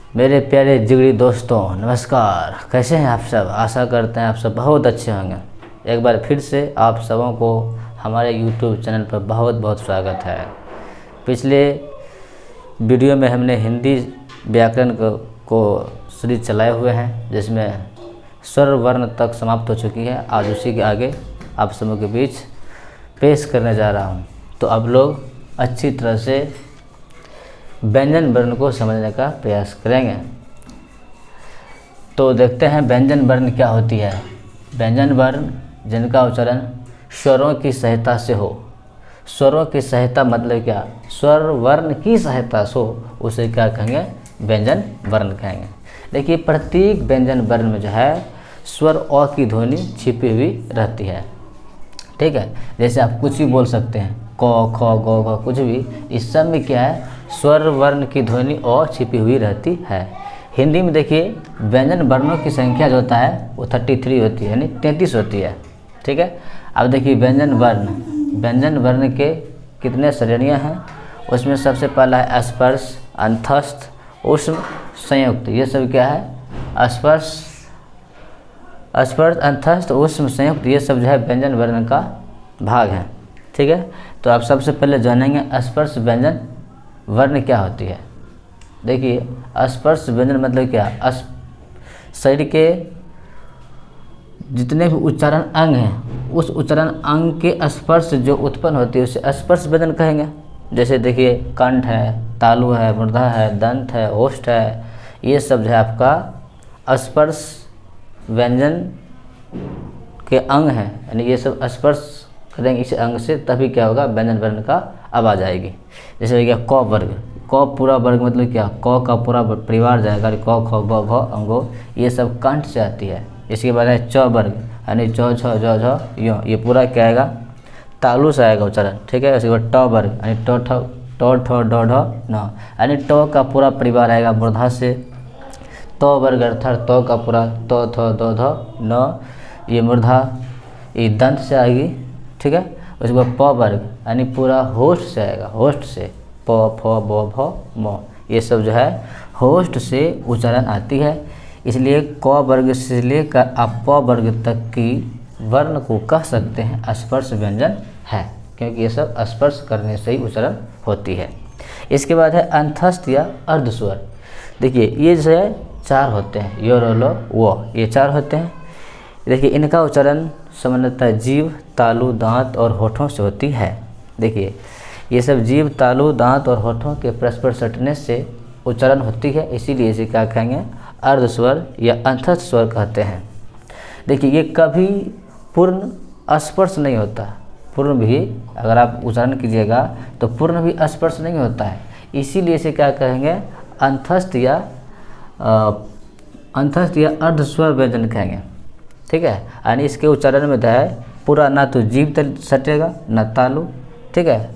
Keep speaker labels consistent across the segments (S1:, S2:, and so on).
S1: मेरे प्यारे जिगरी दोस्तों, नमस्कार। कैसे हैं आप सब? आशा करते हैं आप सब बहुत अच्छे होंगे। एक बार फिर से आप सबों को हमारे YouTube चैनल पर बहुत बहुत स्वागत है। पिछले वीडियो में हमने हिंदी व्याकरण को सीरीज चलाए हुए हैं, जिसमें स्वर वर्ण तक समाप्त हो चुकी है। आज उसी के आगे आप सबों के बीच पेश करने जा रहा हूँ। तो अब लोग अच्छी तरह से व्यंजन वर्ण को समझने का प्रयास करेंगे। तो देखते हैं व्यंजन वर्ण क्या होती है। व्यंजन वर्ण जिनका उच्चारण स्वरों की सहायता से हो। स्वरों की सहायता मतलब क्या? स्वर वर्ण की सहायता से हो, उसे क्या कहेंगे? व्यंजन वर्ण कहेंगे। देखिए, प्रत्येक व्यंजन वर्ण में जो है स्वर अ की ध्वनि छिपी हुई रहती है। ठीक है, जैसे आप कुछ भी बोल सकते हैं, क ख ग घ, कुछ भी, इस सब में क्या है? स्वर वर्ण की ध्वनि अ छिपी हुई रहती है। हिंदी में देखिए, व्यंजन वर्णों की संख्या जो होता है वो 33 होती है, यानी 33 होती है। ठीक है, अब देखिए व्यंजन वर्ण के कितने श्रेणियाँ हैं। उसमें सबसे पहला है स्पर्श, अंतस्थ, ऊष्म, संयुक्त। ये सब क्या है? स्पर्श, अंतस्थ, ऊष्म, संयुक्त, ये सब जो है व्यंजन वर्ण का भाग है। ठीक है, तो आप सबसे पहले जानेंगे स्पर्श व्यंजन वर्ण क्या होती है। देखिए, स्पर्श व्यंजन मतलब क्या? शरीर के जितने भी उच्चारण अंग हैं, उस उच्चारण अंग के स्पर्श जो उत्पन्न होती है उसे स्पर्श व्यंजन कहेंगे। जैसे देखिए, कंठ है, तालु है, मूर्धा है, दंत है, ओष्ठ है, ये सब जो है आपका स्पर्श व्यंजन के अंग हैं। यानी ये सब स्पर्श करेंगे इस अंग से, तभी क्या होगा? व्यंजन वर्ण का आवाज़ आएगी। जैसे हो गया क वर्ग। क पूरा वर्ग मतलब क्या? क का पूरा परिवार जाएगा। क ख ग घ अंगो, ये सब कंठ से आती है। इसके बाद है च वर्ग, यानी च छ ज झ य, ये पूरा क्या आएगा? तालु से आएगा उच्चारण। ठीक है, उसके बाद ट वर्ग, यानी ट ठ ड ढ न, यानी ट का पूरा परिवार आएगा मूर्धा से। त वर्ग अर्थात त का पूरा त थ द ध न, ये मूर्धा, ये दंत से आएगी। ठीक है, उसके बाद प वर्ग, यानी पूरा होस्ट से आएगा। होस्ट से प फ ब भ म, ये सब जो है होस्ट से उच्चारण आती है। इसलिए क वर्ग से लेकर आप प वर्ग तक की वर्ण को कह सकते हैं स्पर्श व्यंजन है, क्योंकि ये सब स्पर्श करने से ही उच्चारण होती है। इसके बाद है अंतस्थ या अर्धस्वर। देखिए, ये जो है 4 होते हैं, य र ल व, ये 4 होते हैं। देखिए, इनका उच्चारण सामान्यतः जीभ, तालु, दांत और होठों से होती है। देखिए, ये सब जीभ, तालु, दांत और होठों के परस्पर सटने से उच्चारण होती है, इसीलिए इसे क्या कहेंगे? अर्धस्वर या अंतस्थ स्वर कहते हैं। देखिए, ये कभी पूर्ण स्पर्श नहीं होता। पूर्ण भी अगर आप उच्चारण कीजिएगा तो पूर्ण भी स्पर्श नहीं होता है, इसीलिए इसे क्या कहेंगे? अंतस्थ या अर्धस्वर व्यंजन कहेंगे। ठीक है, यानी इसके उच्चारण में है पूरा ना तो जीभ सटेगा ना तालु। ठीक है,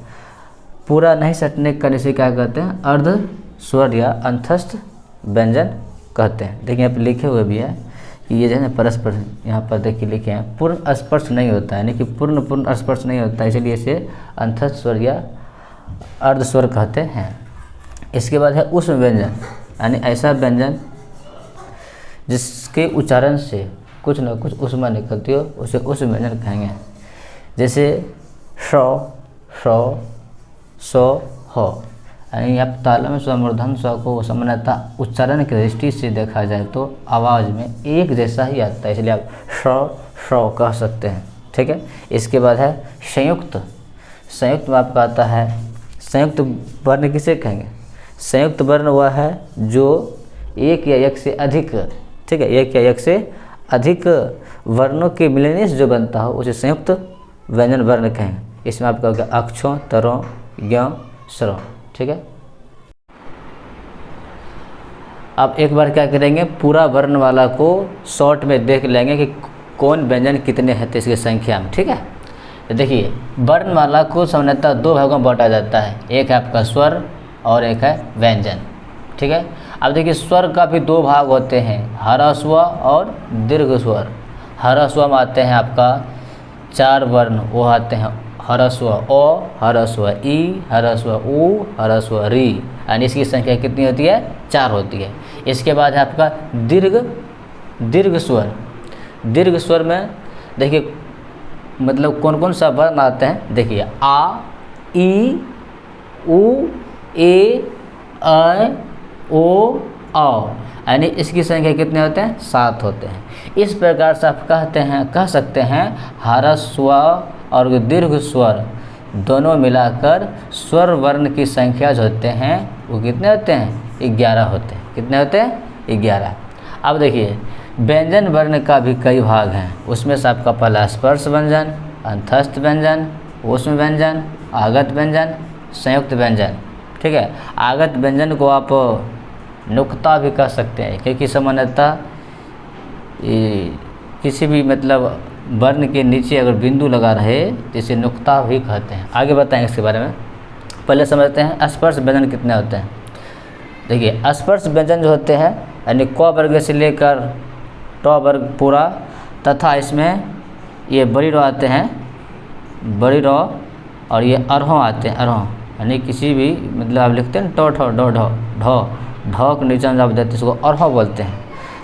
S1: पूरा नहीं सटने का इसे क्या कहते हैं? अर्ध स्वर या अंतस्थ व्यंजन कहते हैं। देखिए, यहाँ पर लिखे हुए भी है कि ये जो है ना परस्पर, यहाँ पर देखिए लिखे हैं पूर्ण स्पर्श नहीं होता है, यानी कि पूर्ण स्पर्श नहीं होता है, इसलिए इसे अंतस्थ स्वर या अर्ध स्वर कहते हैं। इसके बाद है ऊष्म व्यंजन, यानी ऐसा व्यंजन जिसके उच्चारण से कुछ न कुछ ऊष्मा निकलती हो, उसे ऊष्म व्यंजन कहेंगे। जैसे स ह, यानी आप तालु में स्वमूर्धन स्व को सामान्यतः उच्चारण की दृष्टि से देखा जाए तो आवाज़ में एक जैसा ही आता है, इसलिए आप स कह सकते हैं। ठीक है, इसके बाद है संयुक्त। संयुक्त में आपका आता है, संयुक्त वर्ण किसे कहेंगे? संयुक्त वर्ण वह है जो एक या एक से अधिक, ठीक है, एक या एक से अधिक वर्णों के मिलने से जो बनता हो उसे संयुक्त व्यंजन वर्ण कहेंगे। इसमें आपका हो गया अक्षों, तरों, ज्ञों, स्वरों। ठीक है, अब एक बार क्या करेंगे? पूरा वर्ण वाला को शॉर्ट में देख लेंगे कि कौन व्यंजन कितने हैं तो इसकी संख्या में। ठीक है, तो देखिए, वर्णमाला को सामान्यतः 2 भागों में बांटा जाता है, एक है आपका स्वर और एक है व्यंजन। ठीक है, अब देखिए, स्वर का भी 2 भाग होते हैं, ह्रस्व और दीर्घ स्वर। ह्रस्व में आते हैं आपका 4 वर्ण, वो आते हैं ह्रस्व ओ, ह्रस्व ई, ह्रस्व ऊ, ह्रस्व री, यानी इसकी संख्या कितनी होती है? 4 होती है। इसके बाद है आपका दीर्घ स्वर। दीर्घ स्वर में देखिए मतलब कौन कौन सा वर्ण आते हैं, देखिए आ, ई, उ, ए, ऐ, ओ, औ, यानी इसकी संख्या कितने होते हैं? 7 होते हैं। इस प्रकार से आप कह सकते हैं ह्रस्व और दीर्घ स्वर दोनों मिलाकर स्वर वर्ण की संख्या जो होते हैं वो कितने होते हैं? 11 होते हैं। कितने होते हैं? 11। अब देखिए व्यंजन वर्ण का भी कई भाग हैं। उसमें से आपका पहला स्पर्श व्यंजन, अंतस्थ व्यंजन, ऊष्म व्यंजन, आगत व्यंजन, संयुक्त व्यंजन। ठीक है, आगत व्यंजन को आप नुक्ता भी कह सकते हैं, क्योंकि सामान्यतः किसी भी मतलब वर्ण के नीचे अगर बिंदु लगा रहे तो इसे नुक्ता भी कहते हैं। आगे बताएंगे इसके बारे में। पहले समझते हैं स्पर्श व्यंजन कितने होते हैं। देखिए स्पर्श व्यंजन जो होते हैं यानी क वर्ग से लेकर ट वर्ग पूरा, तथा इसमें ये बड़ी रो आते हैं, बड़ी रो, और ये अरहों आते हैं, अरहों, यानी किसी भी मतलब आप लिखते हैं टो ठो डो ढो ढो ढो के नीचे आप देते हैं, इसको अरहों बोलते हैं।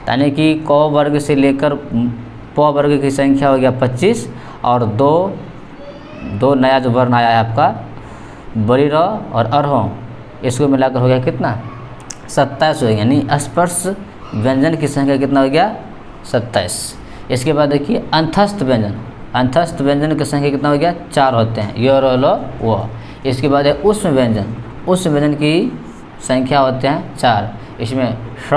S1: यानी कि क वर्ग से लेकर प वर्ग की संख्या हो गया 25, और दो नया जो वर्ण आया है आपका बड़ी र और अरहों, इसको मिलाकर हो गया कितना? 27 हो गया। यानी स्पर्श व्यंजन की संख्या कितना हो गया? 27। इसके बाद देखिए अंतस्थ व्यंजन। अंतस्थ व्यंजन की संख्या कितना हो गया? 4 होते हैं, यो रो लो वो। इसके बाद है ऊष्म व्यंजन। ऊष्म व्यंजन की संख्या होते हैं 4। इसमें श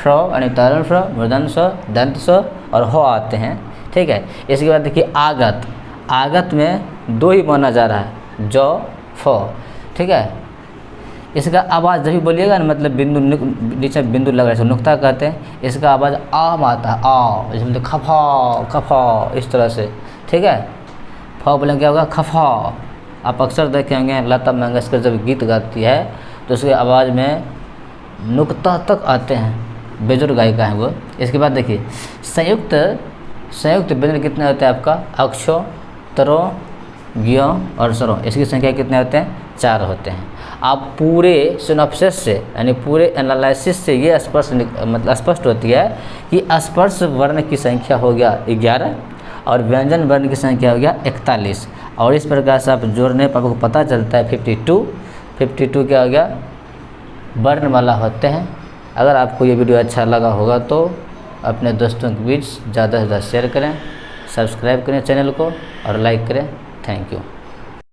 S1: यानी तारण स, मूर्धन स, दंत स और हो आते हैं। ठीक है, इसके बाद देखिए आगत। आगत में 2 ही माना जा रहा है, ज, फ। ठीक है, इसका आवाज़ जब भी बोलिएगा ना, मतलब बिंदु नीचे बिंदु लग रहा है, नुक्ता कहते हैं। इसका आवाज़ आ में आता है, आ, जैसे मतलब खफा खफा, इस तरह से। ठीक है, फ बोलेंगे क्या होगा? खफा। आप अक्सर देखे होंगे लता मंगेशकर जब गीत गाती है तो उसके आवाज़ में नुक्ता तक आते हैं, बेजोड़ गायिका है वो। इसके बाद देखिए संयुक्त व्यंजन कितने होते हैं आपका? अक्षो, तरो, ज्ञ और सरो। इसकी संख्या कितने होते हैं? 4 होते हैं। आप पूरे सिनॉप्सिस से यानी पूरे एनालिसिस से ये स्पष्ट होती है कि स्पर्श वर्ण की संख्या हो गया 11 और व्यंजन वर्ण की संख्या हो गया 41। और इस प्रकार से आप जोड़ने पर आपको पता चलता है 52 क्या हो गया? वर्णमाला होते हैं। अगर आपको ये वीडियो अच्छा लगा होगा तो अपने दोस्तों के बीच ज़्यादा से ज़्यादा शेयर करें, सब्सक्राइब करें चैनल को और लाइक करें। Thank you.